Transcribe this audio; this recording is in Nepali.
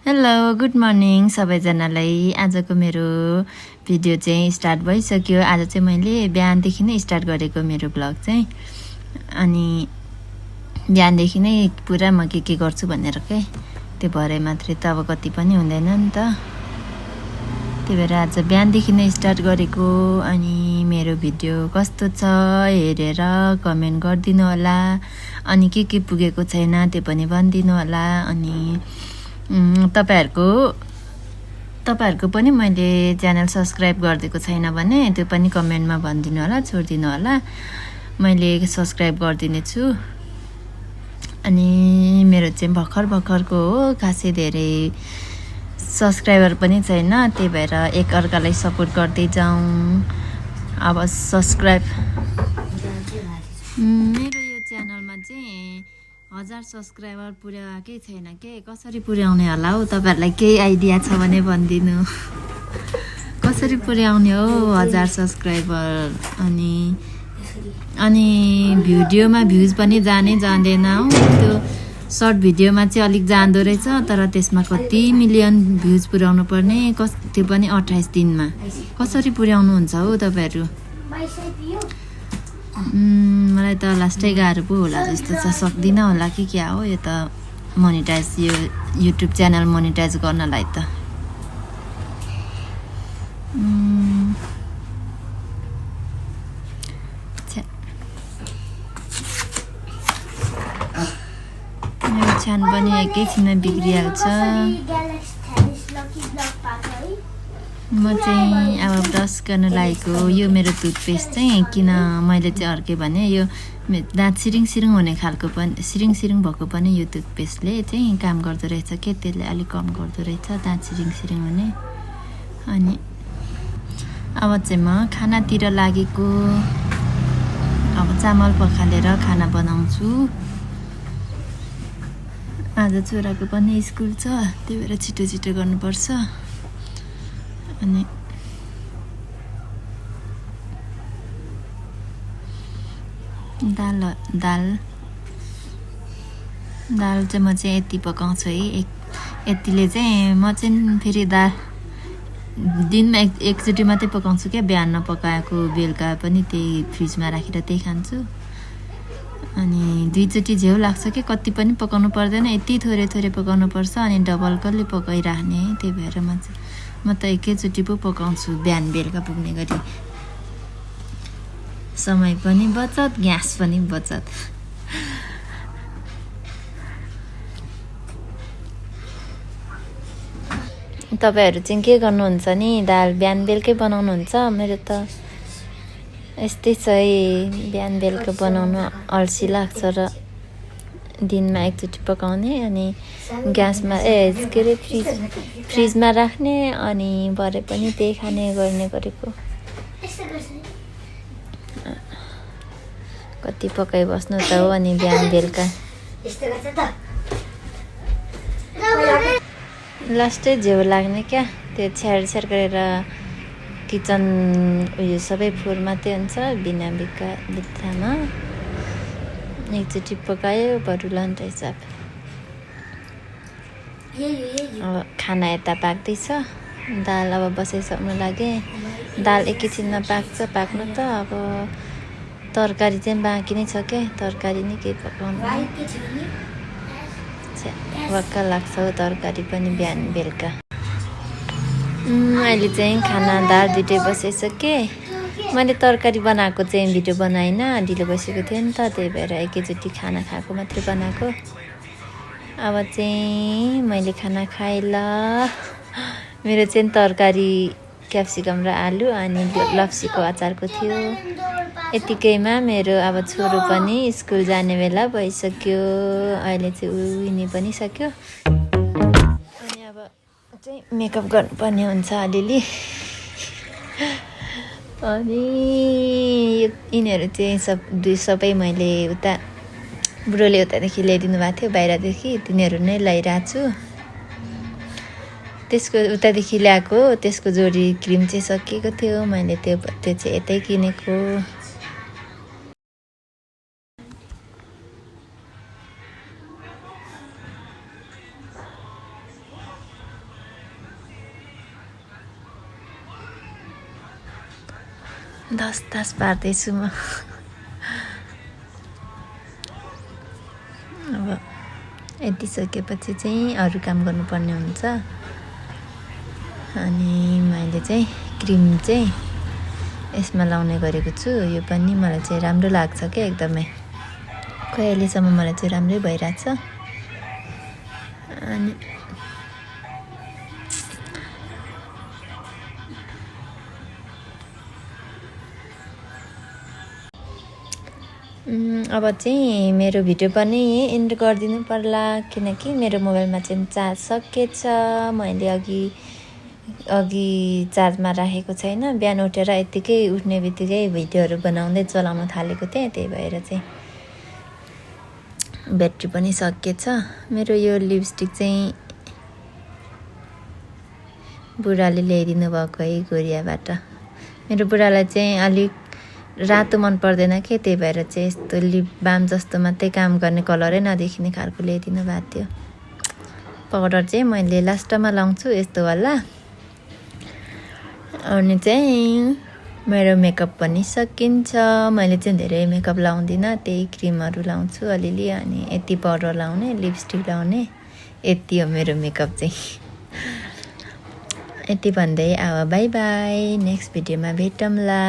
हेलो गुड मर्निङ सबैजनालाई। आजको मेरो भिडियो चाहिँ स्टार्ट भइसक्यो। आज चाहिँ मैले बिहानदेखि नै स्टार्ट गरेको मेरो ब्लग चाहिँ। अनि बिहानदेखि नै पुरा म के गर्छु भनेर के त्यो भरे मात्रै त अब कति पनि हुँदैन नि त। त्यही भएर आज बिहानदेखि नै स्टार्ट गरेको। अनि मेरो भिडियो कस्तो छ हेरेर कमेन्ट गरिदिनु होला। अनि के पुगेको छैन त्यो पनि भनिदिनु होला। अनि तपाईहरुको पनि मैले च्यानल सब्स्क्राइब गरिदिएको छैन भने त्यो पनि कमेन्टमा भनिदिनु होला, छोडिदिनु होला। मैले सब्स्क्राइब गरिदिने छु। अनि मेरो चाहिँ भर्खरको हो, खासै धेरै सब्स्क्राइबर पनि छैन। त्यही भएर एकअर्कालाई सपोर्ट गर्दै जाउँ। अब सब्स्क्राइब मेरो यो च्यानलमा चाहिँ 1000 सब्स्क्राइबर पुर्याएकै छैन के। कसरी पुर्याउने होला हौ? तपाईहरुलाई केही आइडिया छ भने भनिदिनु। कसरी पुर्याउने हो 1000 सब्स्क्राइबर? अनि भिडियोमा भ्युज पनि जाँदैन हौ। त्यो सर्ट भिडियोमा चाहिँ अलिक जाँदो रहेछ, तर त्यसमा कति मिलियन भ्युज पुर्याउनु पर्ने, त्यो पनि 28 दिनमा। कसरी पुर्याउनु हुन्छ हौ तपाईहरु? मलाई त लास्टै गाह्रो पो होला जस्तो छ। सक्दिनँ होला कि क्या हो यो त मोनेटाइज, यो युट्युब च्यानल मोनेटाइज गर्नलाई त। मेरो छ्यान पनि एकैछिनमा बिग्रिहाल्छ। म चाहिँ अब ब्रस गर्न लागेको। यो मेरो टुथपेस्ट चाहिँ किन मैले चाहिँ अर्के भने, यो दाँत सिरिङ हुने खालको पनि, सिरिङ भएको पनि यो टुथपेस्टले चाहिँ काम गर्दो रहेछ के। त्यसले अलिक कम गर्दो रहेछ दाँत सिरिङ हुने। अनि अब चाहिँ म खानातिर लागेको। अब चामल पखालेर खाना बनाउँछु। आज छोराको पनि स्कुल छ, त्यही भएर छिटो गर्नुपर्छ। अनि दाल चाहिँ म चाहिँ यति पकाउँछु है। यतिले चाहिँ म चाहिँ फेरि दाल दिनमा एकचोटि मात्रै पकाउँछु क्या। बिहान नपकाएको बेलुका पनि त्यही फ्रिजमा राखेर त्यही खान्छु। अनि दुईचोटि झ्याउ लाग्छ कि कति पनि पकाउनु पर्दैन, यति थोरै पकाउनु पर्छ। अनि डबल कसले पकाइराख्ने। त्यही भएर म त एकैचोटि पो पकाउँछु बिहान बेलुका पुग्ने गरी। समय पनि बचत, ग्यास पनि बचत। तपाईहरु चाहिँ के गर्नुहुन्छ नि? दाल बिहान बेलुकै बनाउनुहुन्छ? मेरो त यस्तै छ है, बिहान बेलुका बनाउनु अल्छी लाग्छ र दिनमा एकचोटि पकाउने। अनि ग्यासमा के अरे फ्रिजमा राख्ने। अनि भरे पनि त्यही खाने गर्ने गरेको। कति पकाइबस्नु त हो। अनि बिहान बेलुका लास्टै झ्याउ लाग्ने क्या। त्यो छ्याड गरेर किचन उयो सबै फोहोर मात्रै हुन्छ बिना बित्थामा। एकचोटि पकायो बरु लन्च हिसाब। अब खाना यता पाक्दैछ। दाल अब बसाइसक्नु लागे। दाल एकैछिनमा पाक्नु त। अब तरकारी चाहिँ बाँकी नै छ क्या। तरकारी नै केही पकाउनु वाक्क लाग्छ हौ तरकारी पनि बिहान बेलुका। अहिले चाहिँ खाना दाल दुइटै बसाइसकेँ। मैले तरकारी बनाएको चाहिँ भिडियो बनाइनँ, ढिलो बसेको थियो नि त। त्यही भएर एकैचोटि खाना खाएको मात्रै बनाएको। अब चाहिँ मैले खाना खाएँ ल। मेरो चाहिँ तरकारी क्याप्सिकम र आलु अनि लप्सीको अचारको थियो। यतिकैमा मेरो अब छोरो पनि स्कुल जाने बेला भइसक्यो। अहिले चाहिँ उनी पनि सक्यो। अनि अब चाहिँ मेकअप गर्नुपर्ने हुन्छ अलिअलि। अनि यिनीहरू चाहिँ सबै मैले बुढोले उतादेखि ल्याइदिनु भएको थियो बाहिरदेखि, तिनीहरू नै लगाइरहेको छु। त्यसको उतादेखि ल्याएको त्यसको जोडी क्रिम चाहिँ सकिएको थियो। मैले त्यो चाहिँ यतै किनेको। दस्तास पार्दैछु म अब यति सकेपछि चाहिँ अरू काम गर्नुपर्ने हुन्छ अनि मैले चाहिँ क्रिम चाहिँ यसमा लाउने गरेको छु यो पनि मलाई चाहिँ राम्रो लाग्छ के एकदमै खै अहिलेसम्म मलाई चाहिँ राम्रै भइरहेछ अनि अब चाहिँ मेरो भिडियो पनि एन्ड गरिदिनु पर्ला किनकि मेरो मोबाइलमा चाहिँ चार्ज सकिएछ मैले अघि चार्जमा राखेको छैन बिहान उठेर यत्तिकै उठ्ने बित्तिकै भिडियोहरू बनाउँदै चलाउन थालेको थिएँ त्यही भएर चाहिँ ब्याट्री पनि सकिएछ मेरो यो लिपस्टिक चाहिँ बुढाले ल्याइदिनु भएको है कोरियाबाट मेरो बुढालाई चाहिँ अलिक रातो मन पर्दैन के त्यही भएर चाहिँ यस्तो लिप बाम जस्तो मात्रै काम गर्ने कलरै नदेखिने खालको ल्याइदिनु भएको थियो पाउडर चाहिँ मैले लास्टमा लाउँछु यस्तो वाला अनि चाहिँ मेरो मेकअप पनि सकिन्छ मैले चाहिँ धेरै मेकअप लाउँदिनँ त्यही क्रिमहरू लाउँछु अलिअलि अनि यति पाउडर लाउने लिपस्टिक लाउने यति हो मेरो मेकअप चाहिँ यति भन्दै अब बाई बाई नेक्स्ट भिडियोमा भेटौँला।